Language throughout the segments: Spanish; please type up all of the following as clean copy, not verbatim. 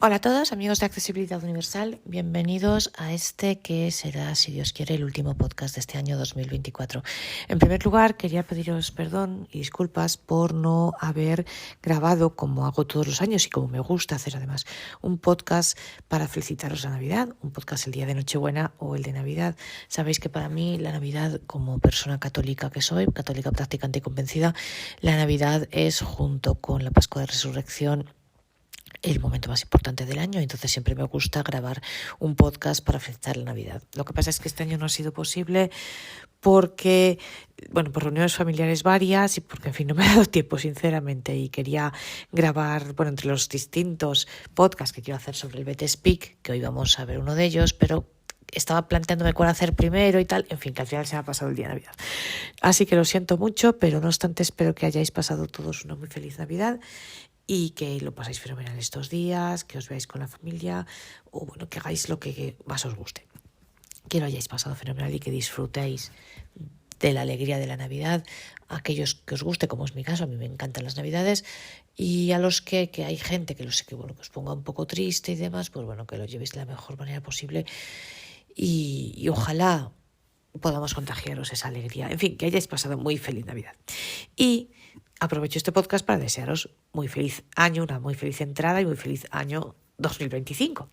Hola a todos, amigos de Accesibilidad Universal, bienvenidos a este que será, si Dios quiere, el último podcast de este año 2024. En primer lugar, quería pediros perdón y disculpas por no haber grabado, como hago todos los años y como me gusta hacer además, un podcast para felicitaros la Navidad, un podcast el día de Nochebuena o el de Navidad. Sabéis que para mí la Navidad, como persona católica que soy, católica practicante y convencida, la Navidad es, junto con la Pascua de Resurrección, el momento más importante del año, entonces siempre me gusta grabar un podcast para felicitar la Navidad. Lo que pasa es que este año no ha sido posible porque, por reuniones familiares varias y porque, en fin, no me ha dado tiempo, sinceramente, y quería grabar, entre los distintos podcasts que quiero hacer sobre el BT Speak, que hoy vamos a ver uno de ellos, pero estaba planteándome cuál hacer primero y tal, en fin, que al final se me ha pasado el día de Navidad. Así que lo siento mucho, pero no obstante espero que hayáis pasado todos una muy feliz Navidad y que lo pasáis fenomenal estos días, que os veáis con la familia o que hagáis lo que más os guste. Que lo hayáis pasado fenomenal y que disfrutéis de la alegría de la Navidad. A aquellos que os guste, como es mi caso, a mí me encantan las Navidades, y a los que hay gente que que os ponga un poco triste y demás, pues que lo llevéis de la mejor manera posible y ojalá podamos contagiaros esa alegría. En fin, que hayáis pasado muy feliz Navidad. Y aprovecho este podcast para desearos muy feliz año, una muy feliz entrada y muy feliz año 2025.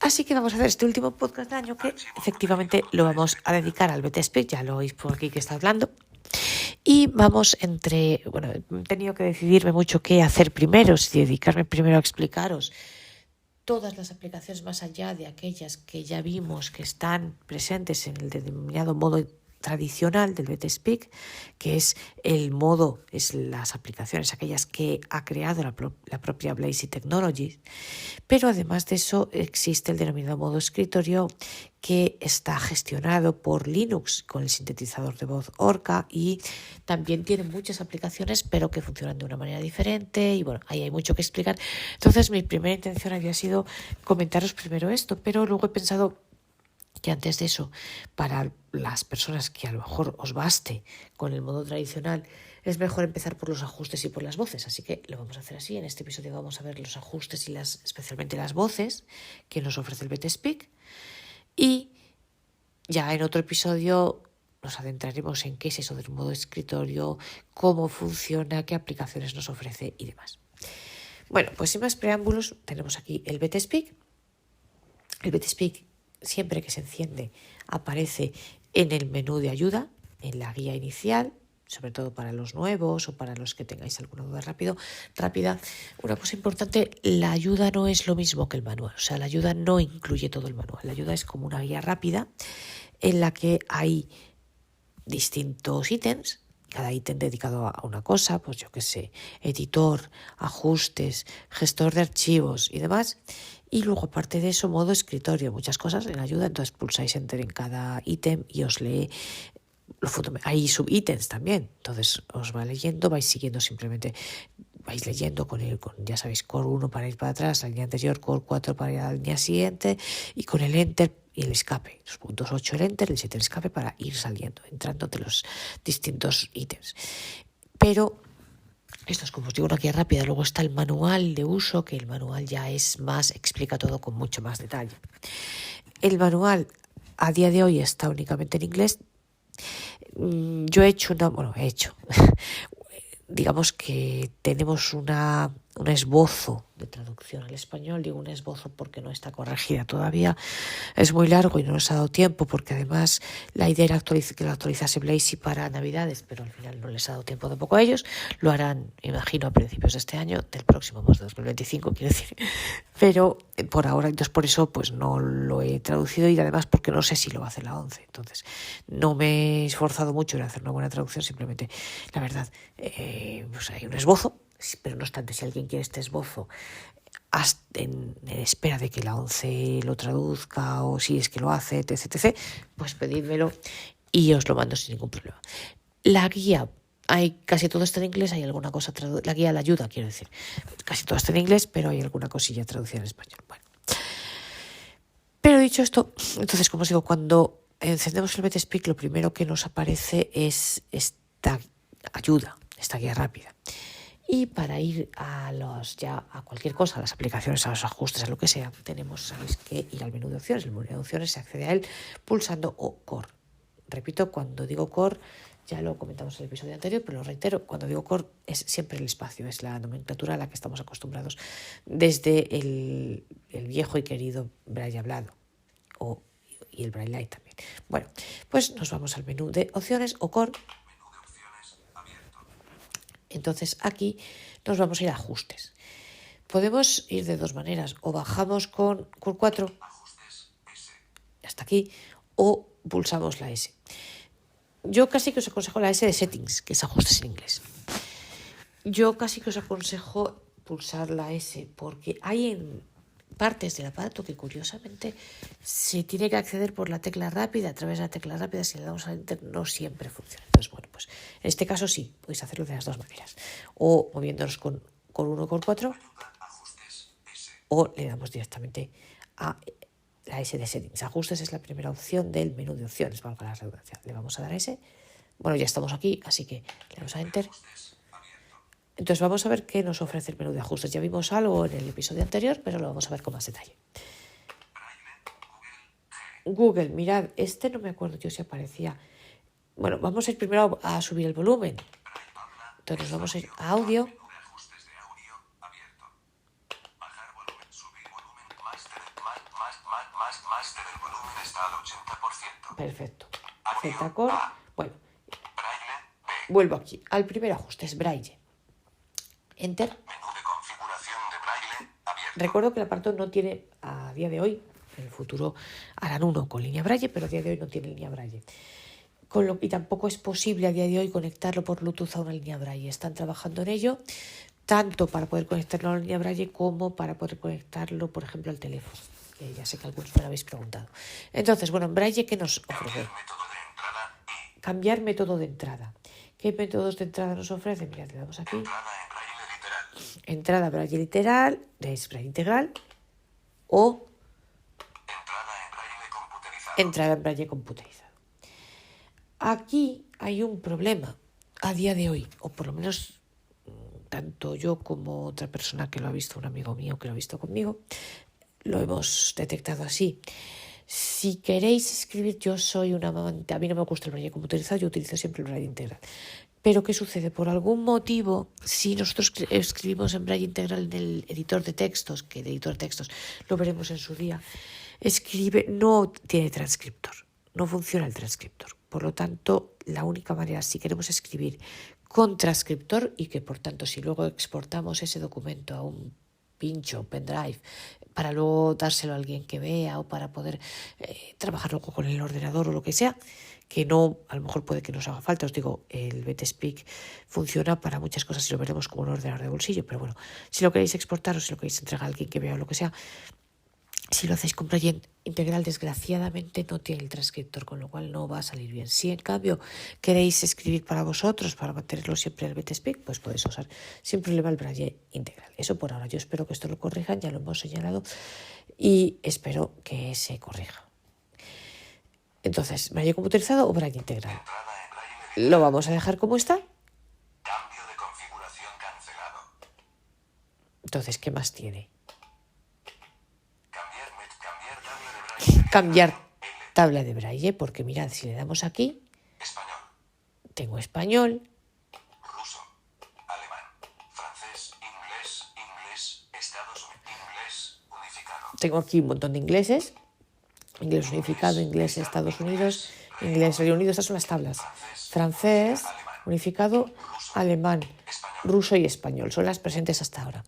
Así que vamos a hacer este último podcast del año, que efectivamente lo vamos a dedicar al BT Speak, ya lo oís por aquí que está hablando. Y vamos he tenido que decidirme mucho qué hacer primero, si dedicarme primero a explicaros todas las aplicaciones más allá de aquellas que ya vimos que están presentes en el denominado modo tradicional del BT Speak, que es las aplicaciones, aquellas que ha creado la propia Blazy Technologies. Pero además de eso existe el denominado modo escritorio, que está gestionado por Linux con el sintetizador de voz Orca, y también tiene muchas aplicaciones pero que funcionan de una manera diferente, y ahí hay mucho que explicar. Entonces mi primera intención había sido comentaros primero esto, pero luego he pensado que antes de eso, para las personas que a lo mejor os baste con el modo tradicional, es mejor empezar por los ajustes y por las voces. Así que lo vamos a hacer así. En este episodio vamos a ver los ajustes y especialmente las voces que nos ofrece el BT Speak. Y ya en otro episodio nos adentraremos en qué es eso del modo escritorio, cómo funciona, qué aplicaciones nos ofrece y demás. Pues sin más preámbulos, tenemos aquí el BT Speak. El BT Speak, siempre que se enciende, aparece en el menú de ayuda, en la guía inicial, sobre todo para los nuevos o para los que tengáis alguna duda rápida. Una cosa importante, la ayuda no es lo mismo que el manual, o sea, la ayuda no incluye todo el manual. La ayuda es como una guía rápida en la que hay distintos ítems, cada ítem dedicado a una cosa, editor, ajustes, gestor de archivos y demás. Y luego, aparte de eso, modo escritorio, muchas cosas en ayuda. Entonces pulsáis Enter en cada ítem y os lee. Hay subítems también, entonces os va leyendo, vais siguiendo, simplemente vais leyendo ya sabéis, Core 1 para ir para atrás, la línea anterior, Core 4 para ir a la línea siguiente, y con el Enter y el escape, los puntos 8 el Enter, el 7 el escape, para ir saliendo, entrando de los distintos ítems. Pero esto es, como os digo, una guía rápida. Luego está el manual de uso, que el manual ya explica todo con mucho más detalle. El manual a día de hoy está únicamente en inglés. Yo digamos que tenemos un esbozo de traducción al español. Digo un esbozo porque no está corregida todavía. Es muy largo y no nos ha dado tiempo, porque además la idea era que lo actualizase Blazy para Navidades, pero al final no les ha dado tiempo tampoco a ellos. Lo harán, imagino, a principios de este año, del próximo mes de 2025, quiero decir. Pero por ahora, entonces por eso no lo he traducido, y además porque no sé si lo va a hacer la 11. Entonces no me he esforzado mucho en hacer una buena traducción, simplemente, la verdad, hay un esbozo. Pero no obstante, si alguien quiere este esbozo en espera de que la 11 lo traduzca, o si es que lo hace, etc., pues pedídmelo y os lo mando sin ningún problema. La guía, casi todo está en inglés, hay alguna cosa la guía, la ayuda, quiero decir, casi todo está en inglés, pero hay alguna cosilla traducida en español. Pero dicho esto, entonces, como os digo, cuando encendemos el BT Speak, lo primero que nos aparece es esta ayuda, esta guía rápida. Y para ir a cualquier cosa, a las aplicaciones, a los ajustes, a lo que sea, sabéis que ir al menú de opciones. El menú de opciones se accede a él pulsando O Core. Repito, cuando digo Core, ya lo comentamos en el episodio anterior, pero lo reitero, cuando digo Core es siempre el espacio, es la nomenclatura a la que estamos acostumbrados desde el viejo y querido Braille hablado y el Braille Lite también. Bueno, pues nos vamos al menú de opciones o Core. Entonces aquí nos vamos a ir a ajustes. Podemos ir de dos maneras, o bajamos con 4 hasta aquí, o pulsamos la S. Yo casi que os aconsejo la S de settings, que es ajustes en inglés. Yo casi que os aconsejo pulsar la S, porque hay en partes del aparato que curiosamente se tiene que acceder por la tecla rápida. A través de la tecla rápida, si le damos al enter, no siempre funciona. Entonces, bueno, pues en este caso sí, podéis hacerlo de las dos maneras. O moviéndonos con 1 o con 4, o le damos directamente a la S de settings. Ajustes es la primera opción del menú de opciones, valga la redundancia. Le vamos a dar a S. Bueno, ya estamos aquí, así que le damos a enter. Entonces vamos a ver qué nos ofrece el menú de ajustes. Ya vimos algo en el episodio anterior, pero lo vamos a ver con más detalle. Google, mirad, no me acuerdo yo si aparecía. Bueno, vamos a ir primero a subir el volumen. Entonces nos vamos a ir a audio. Perfecto. Z-Core. Bueno, vuelvo aquí. Al primer ajuste es Braille. Enter. Menú de configuración de Braille abierto. Recuerdo que el aparato no tiene, a día de hoy, en el futuro harán uno con línea Braille, pero a día de hoy no tiene línea Braille. Y tampoco es posible a día de hoy conectarlo por Bluetooth a una línea Braille. Están trabajando en ello, tanto para poder conectarlo a la línea Braille como para poder conectarlo, por ejemplo, al teléfono. Que ya sé que algunos me lo habéis preguntado. Entonces, bueno, en Braille, ¿qué nos ofrece? Cambiar método de entrada. ¿Qué métodos de entrada nos ofrece? Mirad, le damos aquí. Entrada Braille literal, es Braille integral o entrada en Braille computerizado. Aquí hay un problema a día de hoy, o por lo menos tanto yo como otra persona que lo ha visto, un amigo mío que lo ha visto conmigo, lo hemos detectado así. Si queréis escribir, yo soy una amante, a mí no me gusta el Braille computerizado, yo utilizo siempre el Braille integral. Pero ¿qué sucede? Por algún motivo, si nosotros escribimos en Braille integral en el editor de textos, que el editor de textos lo veremos en su día, no tiene transcriptor, no funciona el transcriptor. Por lo tanto, la única manera, si queremos escribir con transcriptor y que por tanto si luego exportamos ese documento a un pincho, pendrive, para luego dárselo a alguien que vea o para poder trabajar luego con el ordenador o lo que sea, que no, a lo mejor puede que nos haga falta. Os digo, el BTSpeak funciona para muchas cosas y lo veremos como un ordenador de bolsillo, pero bueno, si lo queréis exportar o si lo queréis entregar a alguien que vea o lo que sea, si lo hacéis con Braille integral, desgraciadamente no tiene el transcriptor, con lo cual no va a salir bien. Si en cambio queréis escribir para vosotros, para mantenerlo siempre en el BTSpeak, pues podéis usar sin problema el Braille integral. Eso por ahora. Yo espero que esto lo corrijan, ya lo hemos señalado y espero que se corrija. Entonces, Braille computerizado o Braille integral. Lo vamos a dejar como está. Cambio de configuración cancelado. Entonces, ¿qué más tiene? Cambiar Tabla de Braille, porque mirad, si le damos aquí, español, tengo español, ruso, alemán, francés, inglés, Estados Unidos, inglés unificado. tengo aquí un montón de ingleses, inglés unificado, inglés Estados Unidos, inglés Reino Unido, estas son las tablas. Francés, unificado, alemán, ruso y español, son las presentes hasta ahora.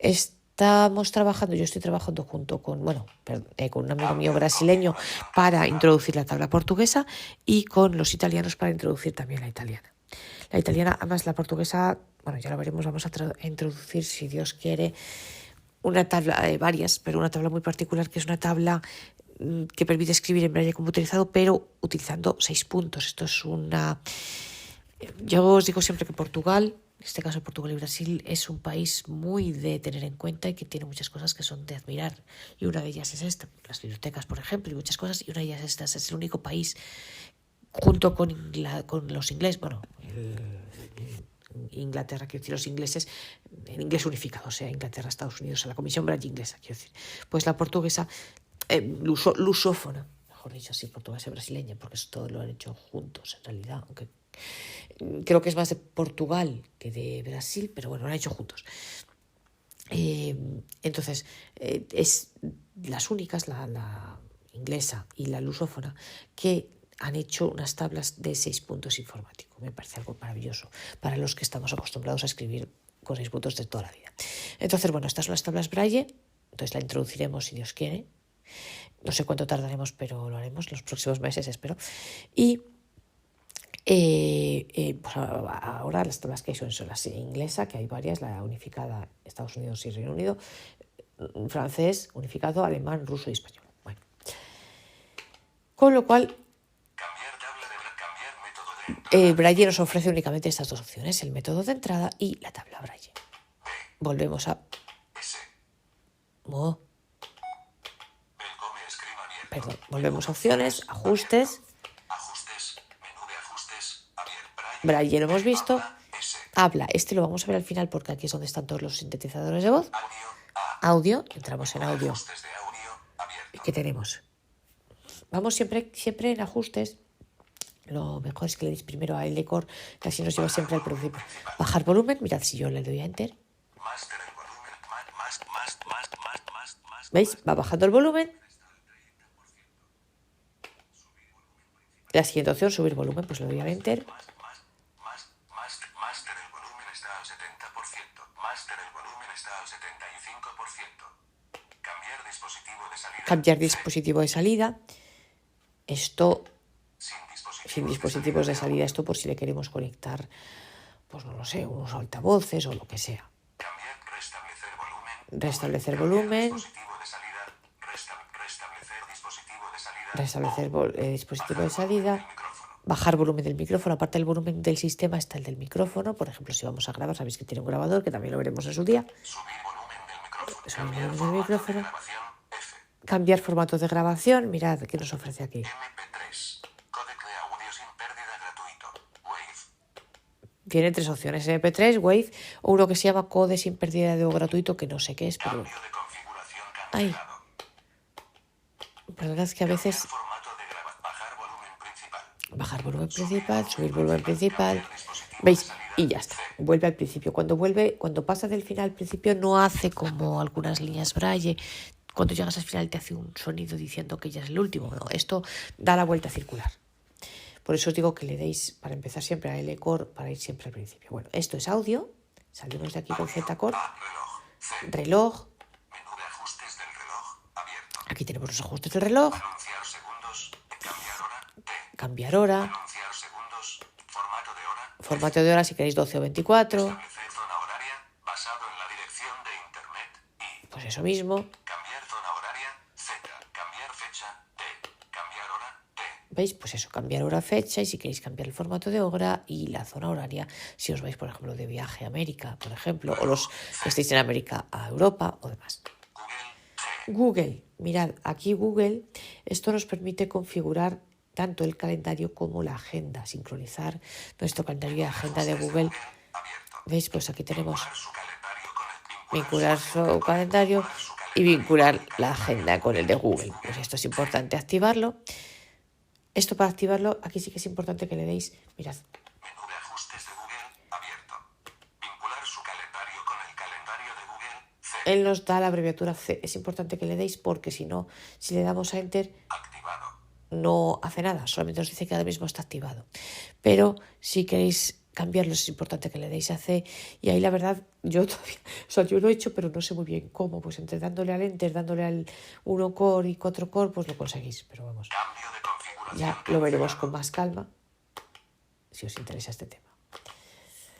Yo estoy trabajando junto con un amigo mío brasileño para introducir la tabla portuguesa y con los italianos para introducir también la italiana. La italiana, además la portuguesa, ya lo veremos, vamos a introducir, si Dios quiere, una tabla, varias, pero una tabla muy particular, que es una tabla que permite escribir en Braille computerizado, pero utilizando 6 puntos. Esto es yo os digo siempre que Portugal, en este caso Portugal y Brasil, es un país muy de tener en cuenta y que tiene muchas cosas que son de admirar. Y una de ellas es esta, las bibliotecas, por ejemplo, y muchas cosas. Y una de ellas es el único país, junto con los ingleses, Inglaterra, quiero decir, los ingleses, en inglés unificado, o sea, Inglaterra, Estados Unidos, a la Comisión Braille inglesa, quiero decir. Pues la portuguesa, lusófona, mejor dicho así, portuguesa y brasileña, porque eso todo lo han hecho juntos, en realidad, aunque creo que es más de Portugal que de Brasil, pero bueno, lo han hecho juntos. Entonces, es las únicas, la inglesa y la lusófona, que han hecho unas tablas de 6 puntos informáticos. Me parece algo maravilloso para los que estamos acostumbrados a escribir con 6 puntos de toda la vida. Entonces, bueno, estas son las tablas Braille, entonces la introduciremos si Dios quiere. No sé cuánto tardaremos, pero lo haremos en los próximos meses, espero. Y pues ahora las tablas que hay son las inglesa, que hay varias, la unificada Estados Unidos y Reino Unido, francés, unificado, alemán, ruso y español. Bueno. Con lo cual, Braille nos ofrece únicamente estas dos opciones, el método de entrada y la tabla Braille. Volvemos a... volvemos a opciones, ajustes. Braille lo hemos visto. Habla, este lo vamos a ver al final porque aquí es donde están todos los sintetizadores de voz. Audio, entramos en audio. ¿Qué tenemos? Vamos siempre en ajustes. Lo mejor es que le deis primero a L-Core, que así nos lleva siempre al principio. Bajar volumen, mirad si yo le doy a Enter. ¿Veis? Va bajando el volumen. La siguiente opción, subir volumen, pues le doy a Enter. Cambiar dispositivo de salida. Esto, sin dispositivos de salida, esto por si le queremos conectar, pues no lo sé, unos altavoces o lo que sea. Restablecer volumen. Restablecer dispositivo de salida. Bajar volumen del micrófono. Aparte del volumen del sistema está el del micrófono. Por ejemplo, si vamos a grabar, sabéis que tiene un grabador, que también lo veremos en su día. Subir volumen del micrófono. Cambiar formato de grabación. Mirad qué nos ofrece aquí. MP3, códec de audio sin pérdida gratuito, Wave. Tiene 3 opciones, MP3, Wave, o uno que se llama Code sin pérdida de audio gratuito, que no sé qué es, pero... Cambio de configuración cancelado. Perdonad que a veces... Bajar volumen principal, subir volumen principal. ¿Veis? Y ya está. Vuelve al principio. Cuando pasa del final al principio, no hace como algunas líneas Braille. Cuando llegas al final te hace un sonido diciendo que ya es el último. No, esto da la vuelta circular. Por eso os digo que le deis, para empezar siempre a L-Core, para ir siempre al principio. Bueno, esto es audio. Salimos de aquí con Z-Core. Reloj. Menú de ajustes del reloj abierto. Aquí tenemos los ajustes del reloj. Anunciar segundos, cambiar hora, T. Cambiar hora. Anunciar segundos, formato de hora. Formato de hora si queréis 12 o 24. Establecer zona horaria basado en la dirección de internet y Pues eso mismo. cambiar zona horaria, Z. Cambiar fecha, T. Cambiar hora, T. ¿Veis? Pues eso, cambiar hora, fecha, y si queréis cambiar el formato de hora y la zona horaria, si os vais, por ejemplo, de viaje a América, por ejemplo, o los que estéis en América a Europa o demás. Google, mirad, aquí Google, esto nos permite configurar tanto el calendario como la agenda, sincronizar nuestro calendario y agenda de Google. ¿Veis? Pues aquí tenemos vincular su calendario y vincular la agenda con el de Google. Pues esto es importante activarlo. Esto para activarlo, aquí sí que es importante que le deis, mirad. Menú de ajustes de Google abierto. Vincular su calendario con el calendario de Google, C. Él nos da la abreviatura C. Es importante que le deis porque si no, si le damos a Enter, Activado. no hace nada, solamente nos dice que ahora mismo está activado. Pero si queréis cambiarlo, es importante que le deis a C. Y ahí la verdad, yo todavía, yo lo he hecho, pero no sé muy bien cómo. Pues entre dándole al Enter, dándole al 1 core y 4 core, pues lo conseguís. Pero vamos, Cambio de configuración. ya lo veremos con más calma, si os interesa este tema.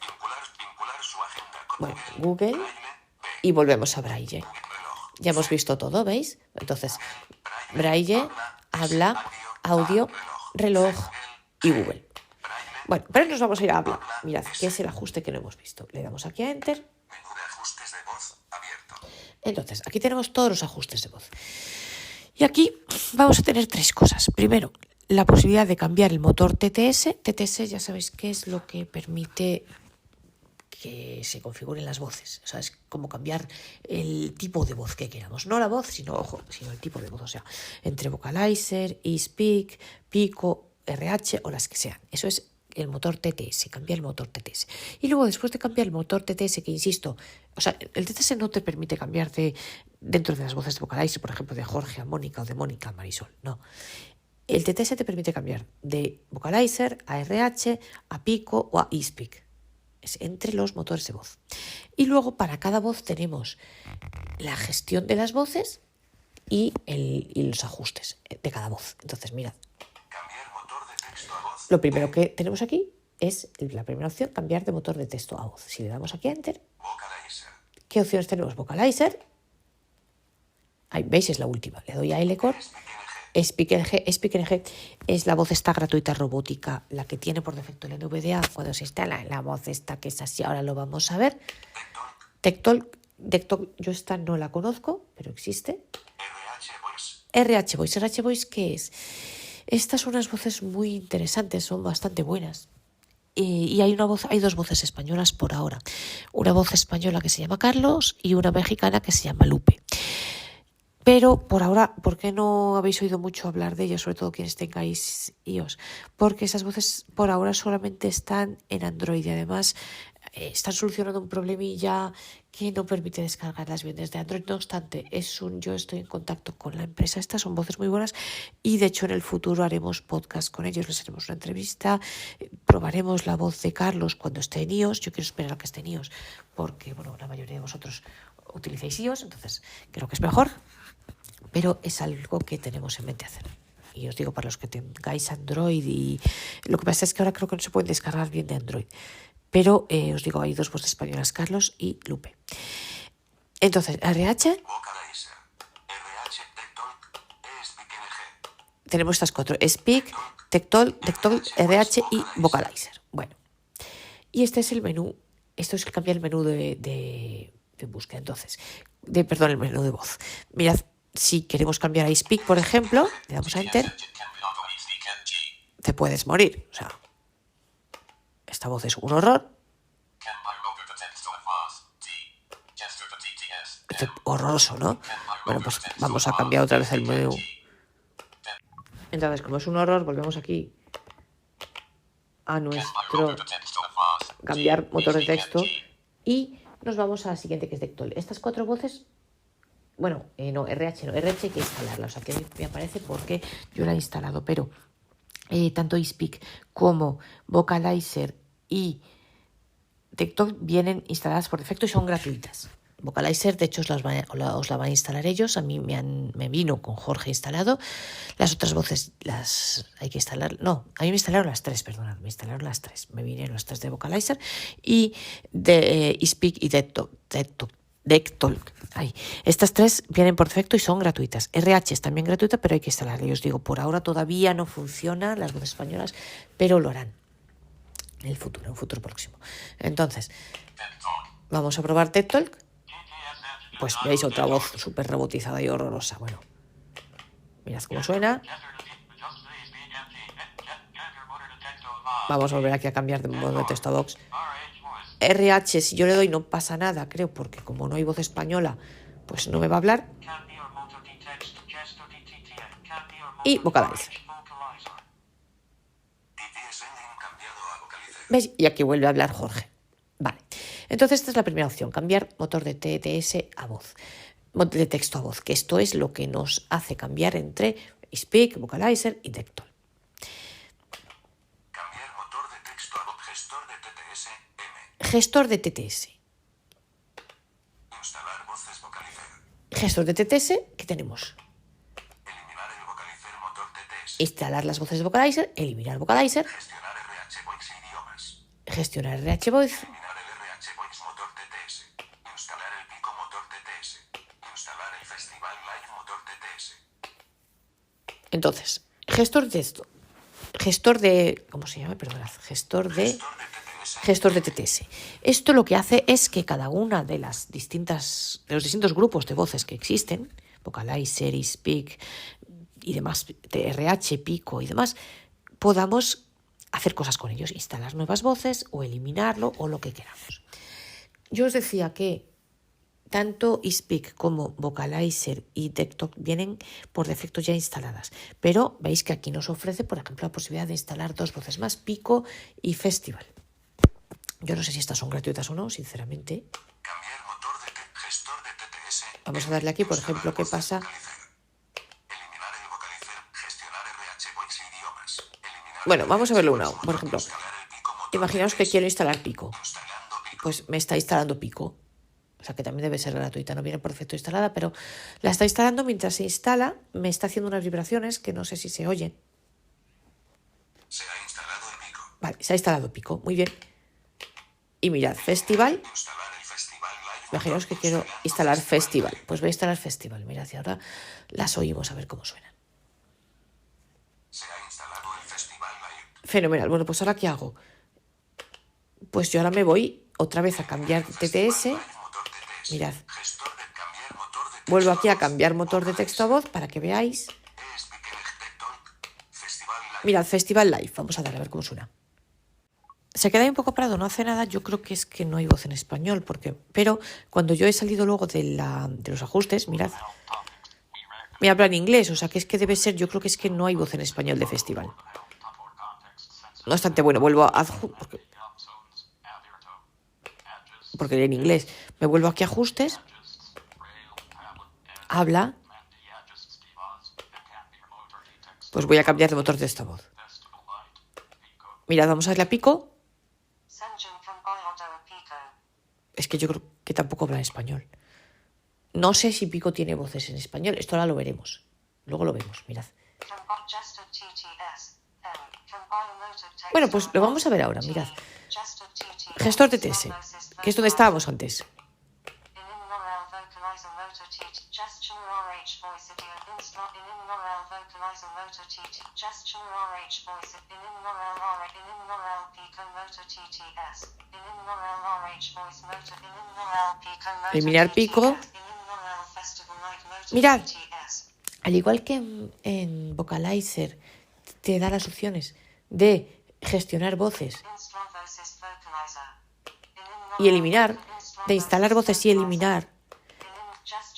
Vincular su agenda con Bueno, Google, Braille, B. y volvemos a Braille. Reloj. Ya hemos visto todo, ¿veis? Entonces, Braille, habla, audio, reloj y Google. Bueno, pero nos vamos a ir a habla. Mirad, que es el ajuste que no hemos visto. Le damos aquí a Enter. Menú de ajustes de voz abierto. Entonces, aquí tenemos todos los ajustes de voz. Y aquí vamos a tener 3 cosas. Primero, la posibilidad de cambiar el motor TTS. TTS ya sabéis qué es lo que permite que se configuren las voces. O sea, es como cambiar el tipo de voz que queramos. No la voz, sino el tipo de voz. O sea, entre Vocalizer, eSpeak, Pico, RH o las que sean. Eso es el motor TTS, cambiar el motor TTS. Y luego, después de cambiar el motor TTS, que insisto, o sea, el TTS no te permite cambiar dentro de las voces de Vocalizer, por ejemplo, de Jorge a Mónica o de Mónica a Marisol. No. El TTS te permite cambiar de Vocalizer a RH, a Pico o a eSpeak. Es entre los motores de voz. Y luego para cada voz tenemos la gestión de las voces y los ajustes de cada voz. Entonces, mirad. Cambiar motor de texto a voz. Lo primero que tenemos aquí es la primera opción, cambiar de motor de texto a voz. Si le damos aquí a Enter, Vocalizer. ¿qué opciones tenemos? Vocalizer. Ahí veis, es la última. Le doy a L-Core. SpeakerNG es la voz esta gratuita robótica, la que tiene por defecto el NVDA cuando se instala la voz esta que es así. Ahora lo vamos a ver. Tectalk, yo esta no la conozco, pero existe. RH Voice, ¿qué es? Estas son unas voces muy interesantes, son bastante buenas. Y hay dos voces españolas por ahora. Una voz española que se llama Carlos y una mexicana que se llama Lupe. Pero por ahora, ¿por qué no habéis oído mucho hablar de ellas, sobre todo quienes tengáis iOS? Porque esas voces por ahora solamente están en Android y además están solucionando un problemilla que no permite descargarlas bien desde Android. No obstante, yo estoy en contacto con la empresa. Estas son voces muy buenas y de hecho en el futuro haremos podcast con ellos, les haremos una entrevista, probaremos la voz de Carlos cuando esté en iOS. Yo quiero esperar a que esté en iOS porque la mayoría de vosotros utilicéis iOS, entonces creo que es mejor. Pero es algo que tenemos en mente hacer. Y os digo, para los que tengáis Android, y lo que pasa es que ahora creo que no se pueden descargar bien de Android. Pero os digo, hay dos voces españolas, Carlos y Lupe. Entonces, RH. Vocalizer. RH, Tectalk, SpeakerNG. Tenemos estas cuatro: Speak, Tectalk, RH y Vocalizer. Bueno, y este es el menú. Esto es cambiar el menú de búsqueda. Entonces, el menú de voz. Mirad. Si queremos cambiar a eSpeak, por ejemplo, le damos a Enter, te puedes morir. O sea, esta voz es un horror. Es horroroso, ¿no? Bueno, pues vamos a cambiar otra vez el menú. Entonces, como es un horror, volvemos aquí a nuestro cambiar motor de texto y nos vamos a la siguiente, que es Tectalk. Estas cuatro voces... RH hay que instalarla, o sea que me aparece porque yo la he instalado, pero tanto eSpeak como Vocalizer y Tectalk vienen instaladas por defecto y son gratuitas. Vocalizer, de hecho, os la van a instalar ellos. A mí me vino con Jorge instalado. Las otras voces las hay que instalar. No, a mí me instalaron las tres, perdonad. Me instalaron las tres. Me vinieron las tres de Vocalizer y de eSpeak y Tectalk. Estas tres vienen por defecto y son gratuitas. RH es también gratuita, pero hay que instalarla. Yo os digo, por ahora todavía no funcionan las voces españolas, pero lo harán en un futuro próximo. Entonces, vamos a probar Tectalk. Pues veis otra voz súper robotizada y horrorosa. Bueno, mirad cómo suena. Vamos a volver aquí a cambiar de modo de texto a Vox. RH, si yo le doy no pasa nada, creo, porque como no hay voz española, pues no me va a hablar. Y Vocalizer. ¿Veis? Y aquí vuelve a hablar Jorge. Vale. Entonces esta es la primera opción, cambiar motor de TTS a voz, de texto a voz, que esto es lo que nos hace cambiar entre eSpeak, Vocalizer y Tectalk. Cambiar motor de texto a voz, gestor de TTS, M. Gestor de TTS. Instalar voces Vocalizer. Gestor de TTS, ¿qué tenemos? Eliminar el Vocalizer motor TTS. Instalar las voces de Vocalizer, eliminar Vocalizer. Gestionar RH Voice idiomas. Gestionar RH Voice. Eliminar el RH Voice motor TTS. Instalar el Pico motor TTS. Instalar el Festival Live motor TTS. Entonces, gestor de esto. Gestor de... ¿Cómo se llama? Perdonad. Gestor de TTS. Esto lo que hace es que cada una de los distintos grupos de voces que existen, Vocalizer, eSpeak y demás, RH, Pico y demás, podamos hacer cosas con ellos, instalar nuevas voces o eliminarlo o lo que queramos. yo os decía que tanto eSpeak como Vocalizer y TikTok vienen por defecto ya instaladas, pero veis que aquí nos ofrece, por ejemplo, la posibilidad de instalar 2 voces más, Pico y Festival. Yo no sé si estas son gratuitas o no, sinceramente. Cambiar motor de gestor de TTS. Vamos a darle aquí, por ejemplo, ¿qué pasa? Eliminar el vocalizer. Gestionar RH Voice idiomas. Eliminar Bueno, vamos a verlo una. motor. Por ejemplo, Instalar el Pico motor imaginaos que TTS. quiero instalar Pico. Instalando Pico. Pues me está instalando Pico. O sea que también debe ser gratuita, no viene por defecto instalada, pero la está instalando. Mientras se instala, me está haciendo unas vibraciones que no sé si se oyen. Se ha instalado el Pico. Vale, se ha instalado Pico, muy bien. Y mirad, Festival. Instalar el Festival Live. Imaginaos que quiero instalar Festival. Pues voy a instalar Festival. Mirad, y ahora las oímos a ver cómo suenan. Se ha instalado el Festival Live. Fenomenal. Bueno, pues ahora ¿qué hago? Pues yo ahora me voy otra vez a cambiar TTS. Live motor TTS. Mirad, Gestor de cambiar motor de texto vuelvo aquí a voz. cambiar motor de texto a voz para que veáis. Speaker TikTok. Festival Live. Mirad, Festival Live. Vamos a darle a ver cómo suena. Se queda ahí un poco parado, no hace nada. Yo creo que es que no hay voz en español, pero cuando yo he salido luego de los ajustes, mirad, me habla en inglés, o sea que es que debe ser, yo creo que es que no hay voz en español de Festival. No obstante, bueno, vuelvo a porque lee en inglés. Me vuelvo aquí a ajustes, habla, pues voy a cambiar de motor de esta voz. Mirad, vamos a darle a Pico. Es que yo creo que tampoco habla en español. No sé si Pico tiene voces en español. Esto ahora lo veremos. Luego lo vemos, mirad. Bueno, pues lo vamos a ver ahora, mirad. Gestor TTS, que es donde estábamos antes. Eliminar Pico. Mirad, al igual que en Vocalizer te da las opciones de gestionar voces y eliminar, de instalar voces y eliminar,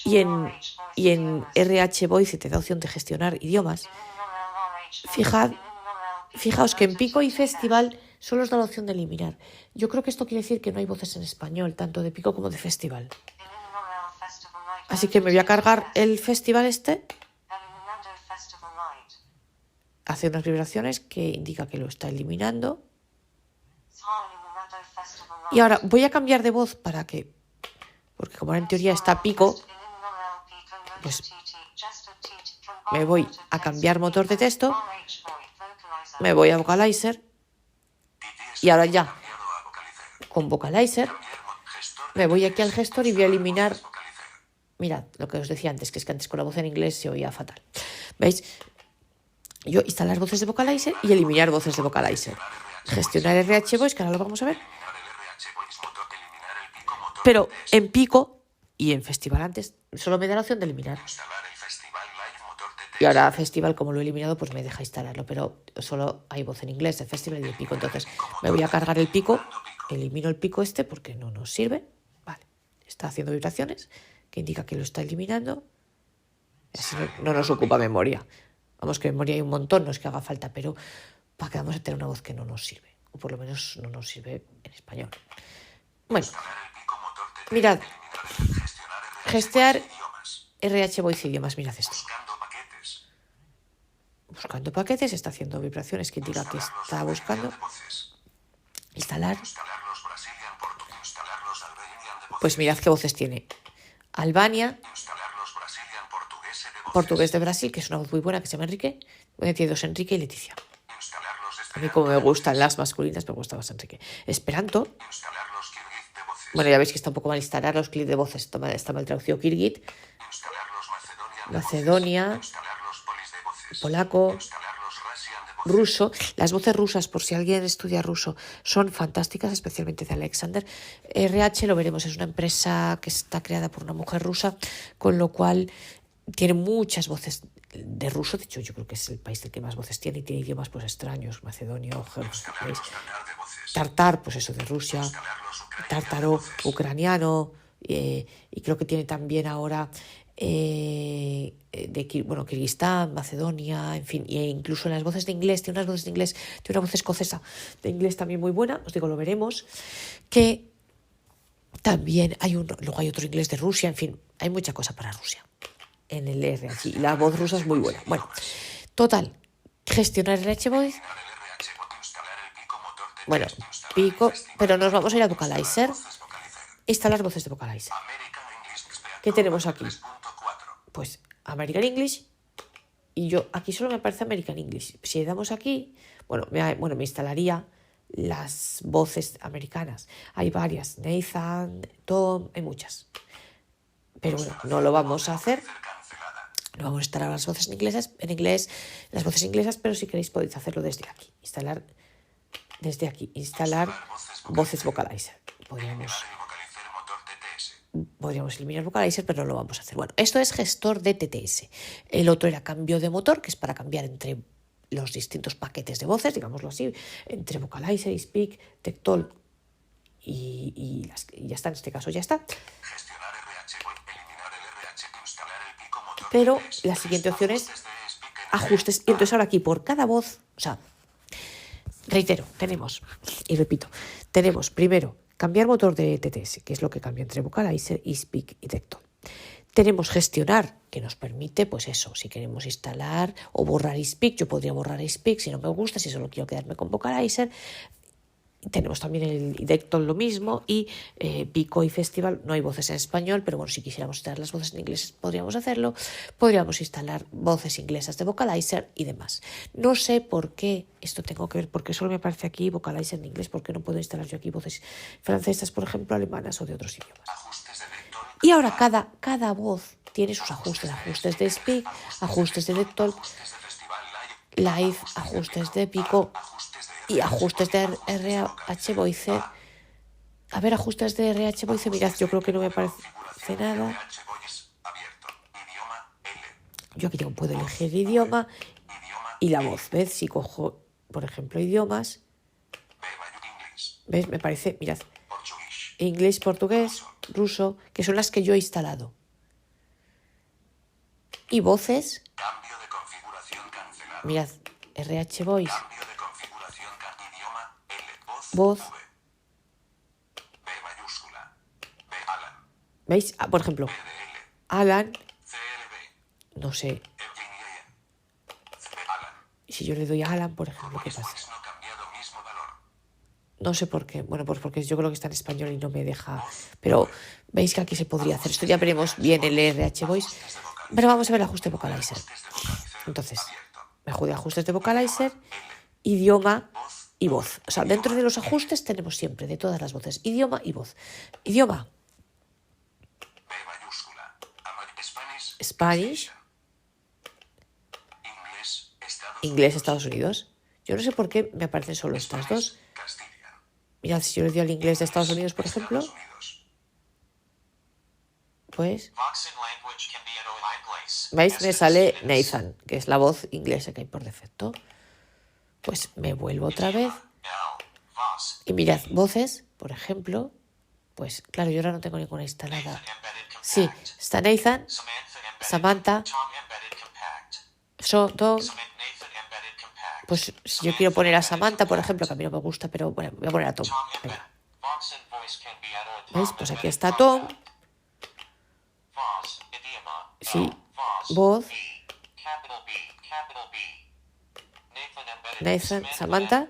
y en RH Voice te da opción de gestionar idiomas. Fijaos que en Pico y Festival solo os da la opción de eliminar. Yo creo que esto quiere decir que no hay voces en español, tanto de Pico como de Festival. Así que me voy a cargar el Festival este. Hace unas vibraciones que indica que lo está eliminando. Y ahora voy a cambiar de voz porque como en teoría está Pico, pues me voy a cambiar motor de texto, me voy a Vocalizer y ahora ya con Vocalizer me voy aquí al gestor y voy a eliminar. Mirad, lo que os decía antes, que es que antes con la voz en inglés se oía fatal. ¿Veis? Yo instalar voces de Vocalizer y eliminar voces de Vocalizer. Gestionar RH Voice, que ahora lo vamos a ver. Pero en Pico y en Festival antes solo me da la opción de eliminar. Y ahora Festival, como lo he eliminado, pues me deja instalarlo. Pero solo hay voz en inglés de Festival y de Pico. Entonces me voy a cargar el Pico, elimino el Pico este porque no nos sirve. Vale, está haciendo vibraciones, que indica que lo está eliminando. Así no nos ocupa memoria. Vamos, que memoria hay un montón, no es que haga falta, pero para que vamos a tener una voz que no nos sirve. O por lo menos no nos sirve en español. Bueno, mirad. Gestionar RH Voice idiomas, mirad esto. Buscando paquetes, está haciendo vibraciones que indica que está buscando. Instalar. Pues mirad qué voces tiene. Albania. Portugués de Brasil, que es una voz muy buena, que se llama Enrique. Tiene 2 Enrique y Leticia. A mí como me gustan las masculinas, me gusta más Enrique. Esperanto. Bueno, ya veis que está un poco mal instalar los clips de voces. Está mal traducido Kirguit. Macedonia. Polaco. Ruso. Las voces rusas, por si alguien estudia ruso, son fantásticas, especialmente de Alexander. RH, lo veremos, es una empresa que está creada por una mujer rusa, con lo cual tiene muchas voces de ruso. De hecho, yo creo que es el país del que más voces tiene y tiene idiomas pues extraños, macedonio, ¿veis? voces. Tartar, pues eso de Rusia, Instalar los ucranianos de tártaro voces. ucraniano, y creo que tiene también ahora bueno, Kirguistán, Macedonia, en fin, e incluso en las voces de inglés, tiene unas voces de inglés, tiene una voz escocesa de inglés también muy buena, os digo, lo veremos, que también luego hay otro inglés de Rusia, en fin, hay mucha cosa para Rusia en el RH, y la voz rusa es muy buena. Bueno, total, gestionar el RH Voice, Eliminar el RH Voice. Instalar el pico motor TTS. bueno, Instalar pico, el festival pero nos Live. vamos a ir a Instalar Vocalizer, voces Vocalizer. instalar voces de Vocalizer. American English Expert ¿Qué tenemos aquí? 3.4. Pues American English, y yo aquí solo me aparece American English. Si le damos aquí, me instalaría las voces americanas. Hay varias, Nathan, Tom, hay muchas. Pero bueno, no lo vamos a hacer. Cancelada. No vamos a instalar las voces en inglés, las voces inglesas, pero si queréis podéis hacerlo desde aquí. Instalar desde aquí, instalar voces Vocalizer. Eliminar el Vocalizer motor TTS. Podríamos eliminar Vocalizer, pero no lo vamos a hacer. Bueno, esto es gestor de TTS. El otro era cambio de motor, que es para cambiar entre los distintos paquetes de voces, digámoslo así, entre Vocalizer, Speak, Tectol y ya está, en este caso ya está. Gestionar RH Voice. Eliminar el RH. Instalar el pico motor Pero TTS. la siguiente opción es Ajustes de Speak en ajustes. Y entonces ahora aquí por cada voz, o sea, reitero, tenemos, y repito, tenemos primero cambiar motor de TTS, que es lo que cambia entre Vocalizer, Speak y Tectol. Tenemos gestionar, que nos permite, pues eso, si queremos instalar o borrar Speak, yo podría borrar Speak si no me gusta, si solo quiero quedarme con Vocalizer. Tenemos también el Tectol lo mismo, y Pico y Festival, no hay voces en español, pero bueno, si quisiéramos instalar las voces en inglés podríamos hacerlo. Podríamos instalar voces inglesas de Vocalizer y demás. No sé por qué esto tengo que ver, porque solo me aparece aquí Vocalizer en inglés, porque no puedo instalar yo aquí voces francesas, por ejemplo, alemanas o de otros idiomas. Ajustes de Tectol. Y ahora cada voz tiene sus ajustes de Speak, ajustes de Tectol, Ajustes de Festival Live. Live, ajustes de Pico Ajustes de y ajustes de RH Voice. A ver, ajustes de RH Voice, mirad, yo creo que no me aparece nada. RH Voice abierto. Idioma L. Yo aquí puedo elegir idioma Idioma y la voz. ¿Ves? Si cojo, por ejemplo, idiomas, English. ¿ves? Me parece, mirad, Portugués. inglés, portugués, ruso, que son las que yo he instalado. Y voces, Cambio de configuración cancelado. mirad, RH Voice, Cambio de configuración idioma L. voz, V. B mayúscula. B Alan. ¿veis? Por ejemplo, BDL. Alan, CLB. no sé, Eugene. B Alan. si yo le doy a Alan, por ejemplo, ¿qué pasa? Voice no cambiado mismo valor. No sé por qué. Bueno, pues porque yo creo que está en español y no me deja. Pero veis que aquí se podría hacer. Esto ya veremos bien el RH Voice. Pero vamos a ver el ajuste de Vocalizer. Entonces, me juego de ajustes de Vocalizer, idioma y voz. O sea, dentro de los ajustes tenemos siempre de todas las voces, idioma y voz. Idioma, B mayúscula. Spanish. Spanish, Inglés. Estados inglés, Estados Unidos. Yo no sé por qué me aparecen solo estas dos. Castilla. Mirad, si yo le doy al inglés de Estados Unidos, por ejemplo, Estados Unidos. pues, Voxen language can be inglés. ¿veis? Me sale Nathan, que es la voz inglesa que hay por defecto. Pues me vuelvo otra vez. Y mirad, voces, por ejemplo, pues claro, yo ahora no tengo ninguna instalada. Sí, está Nathan, Samantha, Tom. Pues si yo quiero poner a Samantha, por ejemplo, que a mí no me gusta, pero bueno, voy a poner a Tom. Venga. ¿Veis? Pues aquí está Tom. Sí, voz, Nathan, Samantha.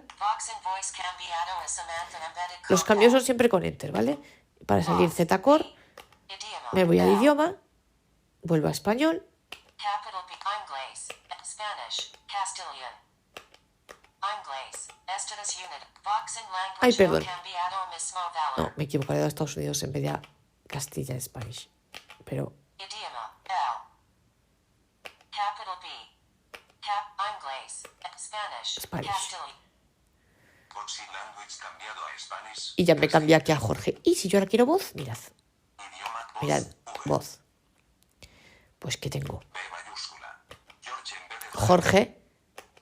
Los cambios son siempre con Enter, ¿vale? Para salir Z-Core, me voy al idioma, vuelvo a español. Ay, perdón. No, me equivoco, he dado a Estados Unidos en vez de a Castilla en Spanish. Pero Spanish. Voxen language cambiado a Spanish. Y ya me cambié aquí a Jorge. Y si yo ahora quiero voz, mirad, Idioma voz. mirad, V. voz. Pues ¿qué tengo? B mayúscula. George en vez de Jorge,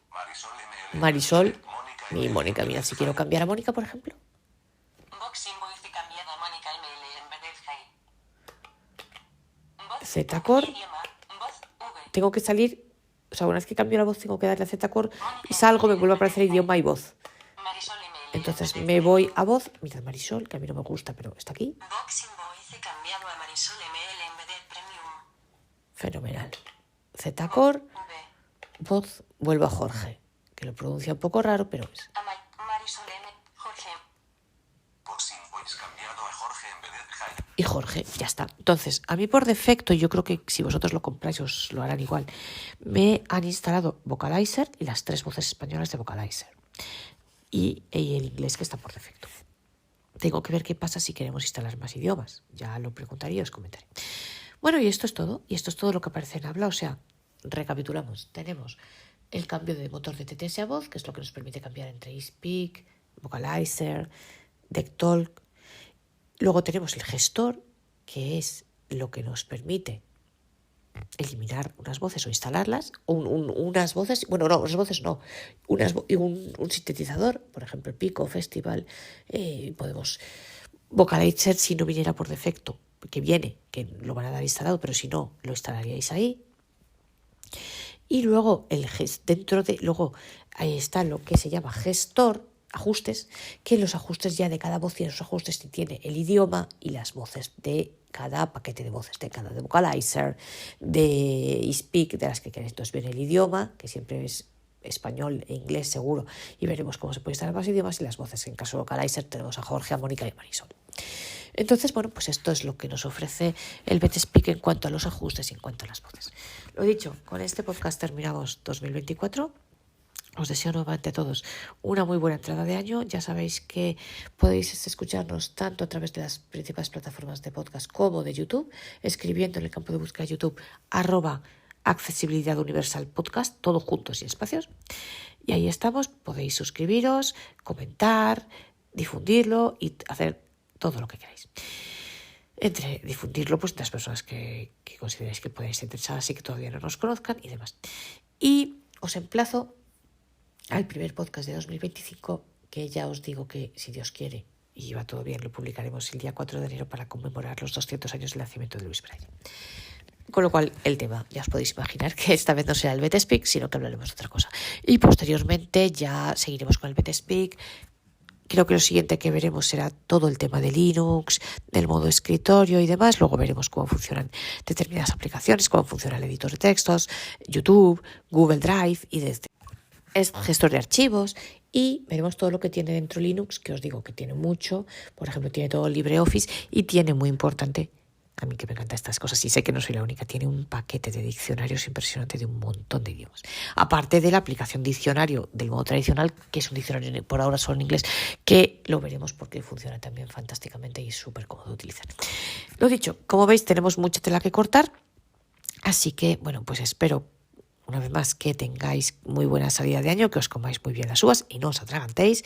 Marisol ML. Marisol, Mónica Y Mónica, mira, si quiero cambiar a Mónica, por ejemplo. Boxing Voice cambiado a Mónica ML en vez de Jai. Z-Core. Idioma. Voz V. Tengo que salir, o sea, una vez que cambio la voz tengo que darle a Z-Core y salgo, me vuelve a aparecer idioma y voz. Marisol ML. Entonces me voy a voz, mirad Marisol, que a mí no me gusta, pero está aquí. Boxing Voice cambiado a Marisol ML en vez de Premium. Fenomenal. Z-Core, V. voz, vuelvo a Jorge, que lo pronuncia un poco raro, pero es. Marisol M. Jorge. Boxing Voice cambiado a Jorge en vez de Jai. Y Jorge, ya está. Entonces, a mí por defecto, yo creo que si vosotros lo compráis os lo harán igual, me han instalado Vocalizer y las 3 voces españolas de Vocalizer. Y el inglés que está por defecto. Tengo que ver qué pasa si queremos instalar más idiomas. Ya lo preguntaré y os comentaré. Bueno, y esto es todo. Y esto es todo lo que aparece en habla. O sea, recapitulamos. Tenemos el cambio de motor de TTS a voz, que es lo que nos permite cambiar entre eSpeak, Vocalizer, DeckTalk. Luego tenemos el gestor, que es lo que nos permite eliminar unas voces o instalarlas, unas voces, bueno, no, unas voces no, un sintetizador, por ejemplo, el Pico, Festival, podemos Vocalizer si no viniera por defecto, que viene, que lo van a dar instalado, pero si no, lo instalaríais ahí. Y luego luego ahí está lo que se llama gestor, ajustes, que los ajustes ya de cada voz tiene sus ajustes, tiene el idioma y las voces de cada paquete de voces, de cada de Vocalizer, de eSpeak, de las que queréis. Entonces viene el idioma, que siempre es español e inglés seguro, y veremos cómo se puede instalar más idiomas, y las voces. En caso de Vocalizer tenemos a Jorge, a Mónica y a Marisol. Entonces, bueno, pues esto es lo que nos ofrece el BetSpeak en cuanto a los ajustes y en cuanto a las voces. Lo dicho, con este podcast terminamos 2024. Os deseo nuevamente a todos una muy buena entrada de año. Ya sabéis que podéis escucharnos tanto a través de las principales plataformas de podcast como de YouTube, escribiendo en el campo de búsqueda de YouTube @accesibilidad universal podcast, todo junto sin espacios. Y ahí estamos, podéis suscribiros, comentar, difundirlo y hacer todo lo que queráis. Entre difundirlo, pues entre las personas que consideréis que podéis estar interesadas y que todavía no nos conozcan y demás. Y os emplazo al primer podcast de 2025, que ya os digo que, si Dios quiere y va todo bien, lo publicaremos el día 4 de enero para conmemorar los 200 años del nacimiento de Luis Braille. Con lo cual, el tema, ya os podéis imaginar que esta vez no será el BetSpeak, sino que hablaremos de otra cosa. Y posteriormente ya seguiremos con el BetSpeak. Creo que lo siguiente que veremos será todo el tema de Linux, del modo escritorio y demás. Luego veremos cómo funcionan determinadas aplicaciones, cómo funciona el editor de textos, YouTube, Google Drive y desde es gestor de archivos, y veremos todo lo que tiene dentro Linux, que os digo que tiene mucho. Por ejemplo, tiene todo LibreOffice y tiene, muy importante, a mí que me encantan estas cosas y sé que no soy la única, tiene un paquete de diccionarios impresionante de un montón de idiomas. Aparte de la aplicación diccionario del modo tradicional, que es un diccionario por ahora solo en inglés, que lo veremos porque funciona también fantásticamente y es súper cómodo de utilizar. Lo dicho, como veis, tenemos mucha tela que cortar, así que, bueno, pues espero una vez más que tengáis muy buena salida de año, que os comáis muy bien las uvas y no os atragantéis,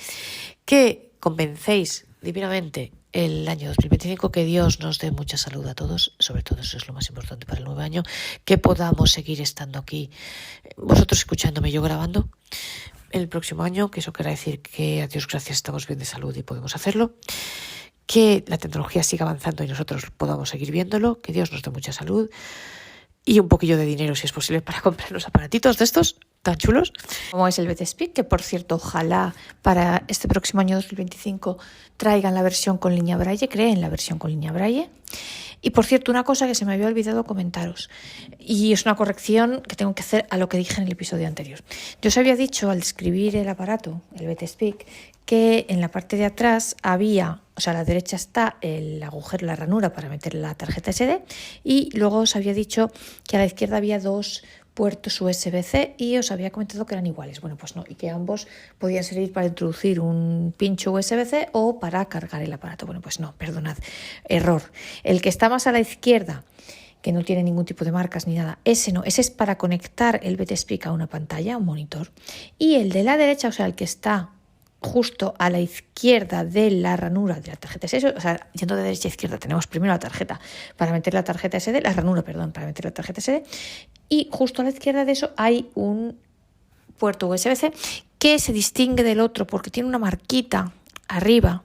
que convencéis divinamente el año 2025, que Dios nos dé mucha salud a todos, sobre todo eso es lo más importante para el nuevo año, que podamos seguir estando aquí, vosotros escuchándome, yo grabando, el próximo año, que eso quiere decir que a Dios gracias estamos bien de salud y podemos hacerlo, que la tecnología siga avanzando y nosotros podamos seguir viéndolo, que Dios nos dé mucha salud, y un poquillo de dinero, si es posible, para comprar unos aparatitos de estos tan chulos, como es el BetSpeak, que por cierto, ojalá para este próximo año 2025 traigan la versión con línea Braille, creen la versión con línea Braille. Y por cierto, una cosa que se me había olvidado comentaros, y es una corrección que tengo que hacer a lo que dije en el episodio anterior. Yo os había dicho al describir el aparato, el BetSpeak, que en la parte de atrás había, o sea, a la derecha está el agujero, la ranura para meter la tarjeta SD, y luego os había dicho que a la izquierda había 2 puertos USB-C y os había comentado que eran iguales. Bueno, pues no, y que ambos podían servir para introducir un pincho USB-C o para cargar el aparato. Bueno, pues no, perdonad, error. El que está más a la izquierda, que no tiene ningún tipo de marcas ni nada, ese no, ese es para conectar el BetSpeak a una pantalla, a un monitor. Y el de la derecha, o sea, el que está justo a la izquierda de la ranura de la tarjeta SD, o sea, yendo de derecha a izquierda, tenemos primero la tarjeta para meter la tarjeta SD, la ranura, perdón, para meter la tarjeta SD, y justo a la izquierda de eso hay un puerto USB-C que se distingue del otro porque tiene una marquita arriba,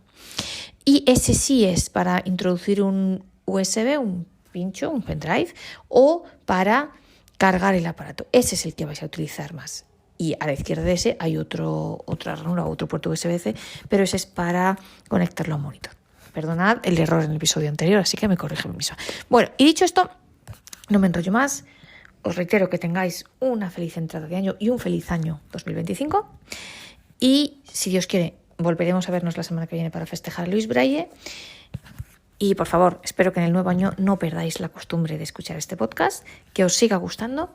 y ese sí es para introducir un USB, un pincho, un pendrive, o para cargar el aparato. Ese es el que vais a utilizar más. Y a la izquierda de ese hay otra ranura, otro puerto USB-C, pero ese es para conectarlo a un monitor. Perdonad el error en el episodio anterior, así que me corrijo misma. Bueno, y dicho esto, no me enrollo más. Os reitero que tengáis una feliz entrada de año y un feliz año 2025. Y si Dios quiere, volveremos a vernos la semana que viene para festejar a Luis Braille. Y por favor, espero que en el nuevo año no perdáis la costumbre de escuchar este podcast, que os siga gustando,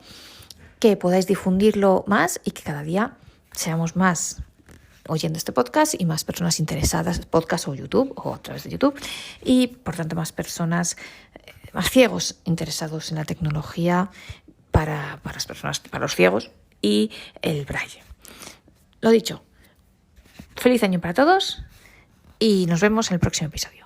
que podáis difundirlo más y que cada día seamos más oyendo este podcast y más personas interesadas, podcast o YouTube o a través de YouTube, y por tanto más personas, más ciegos interesados en la tecnología para las personas, para los ciegos y el braille. Lo dicho, feliz año para todos y nos vemos en el próximo episodio.